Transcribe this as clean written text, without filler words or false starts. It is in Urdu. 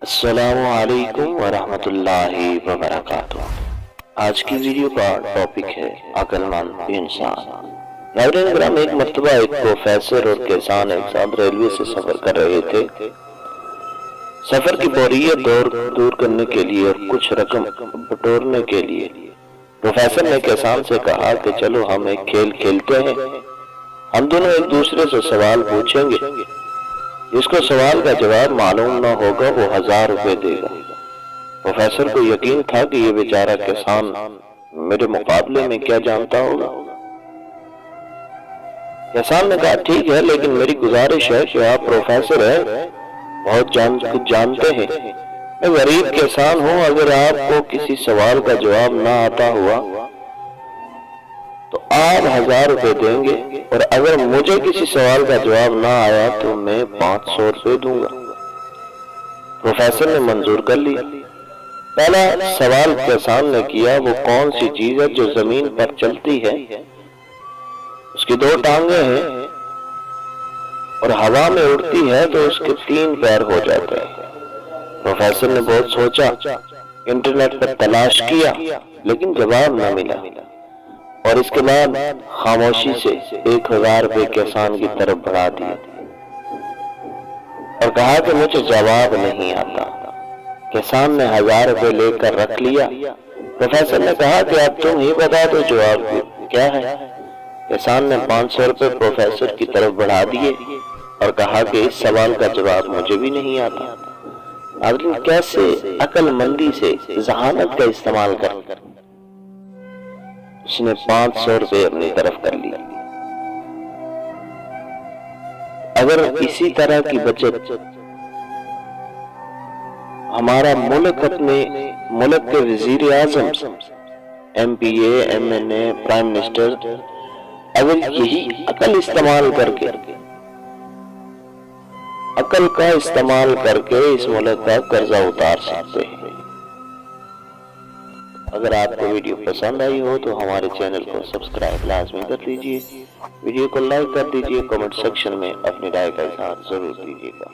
السلام علیکم ورحمۃ اللہ وبرکاتہ۔ آج کی ویڈیو کا ٹاپک ہے عقل مند انسان۔ ناظرین کرام، ایک مرتبہ ایک پروفیسر اور کسان ایک ساتھ ریلوے سے سفر کر رہے تھے۔ سفر کی بوریت دور کرنے کے لیے اور کچھ رقم بٹورنے کے لیے پروفیسر نے کسان سے کہا کہ چلو ہم ایک کھیل کھیلتے ہیں، ہم دونوں ایک دوسرے سے سوال پوچھیں گے، جس کو سوال کا جواب معلوم نہ ہوگا وہ 1000 روپے دے گا۔ پروفیسر کو یقین تھا کہ یہ بیچارہ کسان میرے مقابلے میں کیا جانتا ہوگا۔ کسان نے کہا ٹھیک ہے، لیکن میری گزارش ہے کہ آپ پروفیسر ہیں، بہت کچھ جانتے ہیں، میں غریب کسان ہوں، اگر آپ کو کسی سوال کا جواب نہ آتا ہوا تو آپ 1000 روپے دیں گے، اور اگر مجھے کسی سوال کا جواب نہ آیا تو میں 500 روپے دوں گا۔ پروفیسر نے منظور کر لیا۔ پہلا سوال کسان نے کیا، وہ کون سی چیز ہے جو زمین پر چلتی ہے، اس کی 2 ٹانگیں ہیں اور ہوا میں اڑتی ہے تو اس کے 3 پیر ہو جاتے ہیں۔ پروفیسر نے بہت سوچا، انٹرنیٹ پر تلاش کیا، لیکن جواب نہ ملا، اور اس کے بعد خاموشی سے 1000 روپے کسان کی طرف بڑھا دیا اور کہا کہ مجھے جواب نہیں آتا۔ کسان نے 1000 روپے لے کر رکھ لیا۔ پروفیسر نے کہا کہ اب تم ہی بتا دو جواب کیا ہے۔ کسان نے 500 روپے پروفیسر کی طرف بڑھا دیے اور کہا کہ اس سوال کا جواب مجھے بھی نہیں آتا۔ آدمی کیسے عقل مندی سے ذہانت کا استعمال کر اس نے 500 روپے اپنی طرف کر لی۔ اگر اسی طرح کی بچت ہمارا ملک اپنے ملک کے وزیر اعظم، MP A MNA prime minister اگر یہی عقل استعمال کر کے اس ملک کا قرضہ اتار سکتے ہیں۔ اگر آپ کو ویڈیو پسند آئی ہو تو ہمارے چینل کو سبسکرائب لازمی کر دیجئے، ویڈیو کو لائک کر دیجئے، کمنٹ سیکشن میں اپنی رائے کا اظہار ضرور دیجئے گا۔